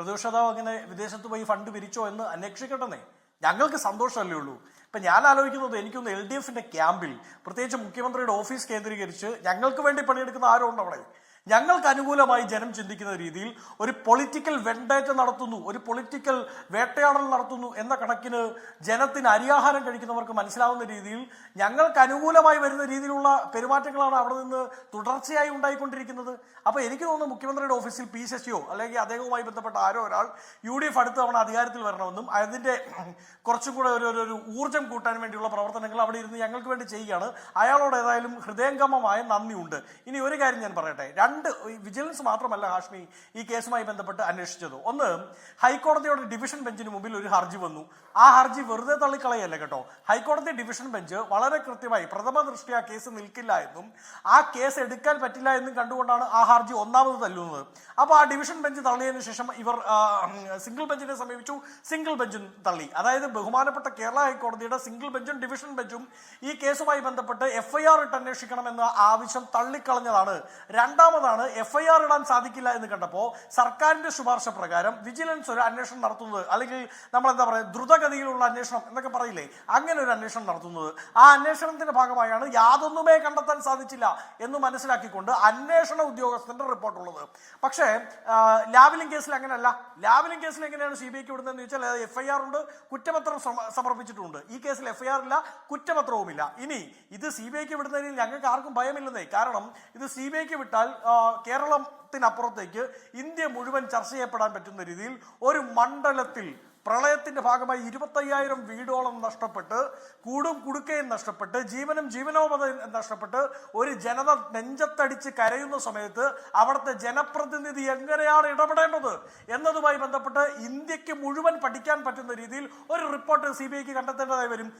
പ്രതിപക്ഷ നേതാവ് അങ്ങനെ വിദേശത്ത് പോയി ഫണ്ട് പിരിച്ചോ എന്ന് അന്വേഷിക്കട്ടെന്നേ. ഞങ്ങൾക്ക് സന്തോഷമല്ലേ ഉള്ളൂ. ഇപ്പം ഞാൻ ആലോചിക്കുന്നത്, എനിക്കൊന്ന് LDFന്റെ ക്യാമ്പിൽ പ്രത്യേകിച്ച് മുഖ്യമന്ത്രിയുടെ ഓഫീസ് കേന്ദ്രീകരിച്ച് ഞങ്ങൾക്ക് വേണ്ടി പണിയെടുക്കുന്ന ആരോ ഉണ്ട് അവിടെ. ഞങ്ങൾക്ക് അനുകൂലമായി ജനം ചിന്തിക്കുന്ന രീതിയിൽ ഒരു പൊളിറ്റിക്കൽ വെണ്ടേറ്റ നടത്തുന്നു, ഒരു പൊളിറ്റിക്കൽ വേട്ടയാടൽ നടത്തുന്നു എന്ന കണക്കിന് ജനത്തിന് അരിയാഹാരം കഴിക്കുന്നവർക്ക് മനസ്സിലാവുന്ന രീതിയിൽ ഞങ്ങൾക്ക് അനുകൂലമായി വരുന്ന രീതിയിലുള്ള പെരുമാറ്റങ്ങളാണ് അവിടെ നിന്ന് തുടർച്ചയായി ഉണ്ടായിക്കൊണ്ടിരിക്കുന്നത്. അപ്പോൾ എനിക്ക് തോന്നുന്നു മുഖ്യമന്ത്രിയുടെ ഓഫീസിൽ പി ശശിയോ അല്ലെങ്കിൽ അദ്ദേഹവുമായി ബന്ധപ്പെട്ട ആരോ ഒരാൾ UDF അടുത്ത തവണ അധികാരത്തിൽ വരണമെന്നും അതിൻ്റെ കുറച്ചും കൂടെ ഒരു ഊർജ്ജം കൂട്ടാൻ വേണ്ടിയുള്ള പ്രവർത്തനങ്ങൾ അവിടെ ഇരുന്ന് ഞങ്ങൾക്ക് വേണ്ടി ചെയ്യുകയാണ്. അയാളോട് ഏതായാലും ഹൃദയംഗമമായ നന്ദിയുണ്ട്. ഇനി ഒരു കാര്യം ഞാൻ പറയട്ടെ, വിജിലൻസ് മാത്രമല്ല ഹാഷ്മി ഈ കേസുമായി ബന്ധപ്പെട്ട് അന്വേഷിച്ചത്. ഒന്ന്, ഹൈക്കോടതിയുടെ ഡിവിഷൻ ബെഞ്ചിന് മുമ്പിൽ ഒരു ഹർജി വന്നു. ആ ഹർജി വെറുതെ തള്ളിക്കളയല്ല കേട്ടോ. ഹൈക്കോടതി ഡിവിഷൻ ബെഞ്ച് വളരെ കൃത്യമായി പ്രഥമ ദൃഷ്ടിയ ആ കേസ് നിൽക്കില്ല എന്നും ആ കേസ് എടുക്കാൻ പറ്റില്ല എന്നും കണ്ടുകൊണ്ടാണ് ആ ഹർജി ഒന്നാമത് തല്ലുന്നത്. അപ്പോൾ ആ ഡിവിഷൻ ബെഞ്ച് തള്ളിയതിനു ശേഷം ഇവർ സിംഗിൾ ബെഞ്ചിനെ സമീപിച്ചു. സിംഗിൾ ബെഞ്ചും തള്ളി. അതായത് ബഹുമാനപ്പെട്ട കേരള ഹൈക്കോടതിയുടെ സിംഗിൾ ബെഞ്ചും ഡിവിഷൻ ബെഞ്ചും ഈ കേസുമായി ബന്ധപ്പെട്ട് FIR ഇട്ട് അന്വേഷിക്കണമെന്ന ആവശ്യം തള്ളിക്കളഞ്ഞതാണ്. രണ്ടാമതാണ്, FIR ഇടാൻ സാധിക്കില്ല എന്ന് കണ്ടപ്പോൾ സർക്കാരിന്റെ ശുപാർശ പ്രകാരം വിജിലൻസ് ഒരു അന്വേഷണം നടത്തുന്നത്, അല്ലെങ്കിൽ നമ്മൾ എന്താ പറയുക, ദ്രുതഗതിയിലുള്ള അന്വേഷണം എന്നൊക്കെ പറയില്ലേ, അങ്ങനെ ഒരു അന്വേഷണം നടത്തുന്നത്. ആ അന്വേഷണത്തിന്റെ ഭാഗമായാണ് യാതൊന്നുമേ കണ്ടെത്താൻ സാധിച്ചില്ല എന്ന് മനസ്സിലാക്കിക്കൊണ്ട് അന്വേഷണ ഉദ്യോഗസ്ഥന്റെ റിപ്പോർട്ടുള്ളത്. പക്ഷേ ലാവ്ലിൻ കേസിൽ അങ്ങനെയല്ല. ലാവ്ലിൻ കേസിൽ എങ്ങനെയാണ് CBIക്ക് വിടുന്നതെന്ന് ചോദിച്ചാൽ FIR ഉണ്ട്, കുറ്റപത്രം സമർപ്പിച്ചിട്ടുണ്ട്. ഈ കേസിൽ FIR ഇല്ല, കുറ്റപത്രവുമില്ല. ഇനി ഇത് CBIക്ക് വിടുന്നതിൽ ഞങ്ങൾക്ക് ആർക്കും ഭയമില്ലെന്നേ. കാരണം ഇത് CBIക്ക് വിട്ടാൽ കേരളത്തിനപ്പുറത്തേക്ക് ഇന്ത്യ മുഴുവൻ ചർച്ച ചെയ്യപ്പെടാൻ പറ്റുന്ന രീതിയിൽ ഒരു മണ്ഡലത്തിൽ പ്രളയത്തിന്റെ ഭാഗമായി 25,000 വീടോളം നഷ്ടപ്പെട്ട്, കൂടും കുടുക്കയും നഷ്ടപ്പെട്ട്, ജീവനോപാധിയും നഷ്ടപ്പെട്ട് ഒരു ജനത നെഞ്ചത്തടിച്ച് കരയുന്ന സമയത്ത് അവിടുത്തെ ജനപ്രതിനിധി എങ്ങനെയാണ് ഇടപെടേണ്ടത് എന്നതുമായി ബന്ധപ്പെട്ട് ഇന്ത്യക്ക് മുഴുവൻ പഠിക്കാൻ പറ്റുന്ന രീതിയിൽ ഒരു റിപ്പോർട്ട് CBIക്ക് കണ്ടെത്തേണ്ടതായി വരും.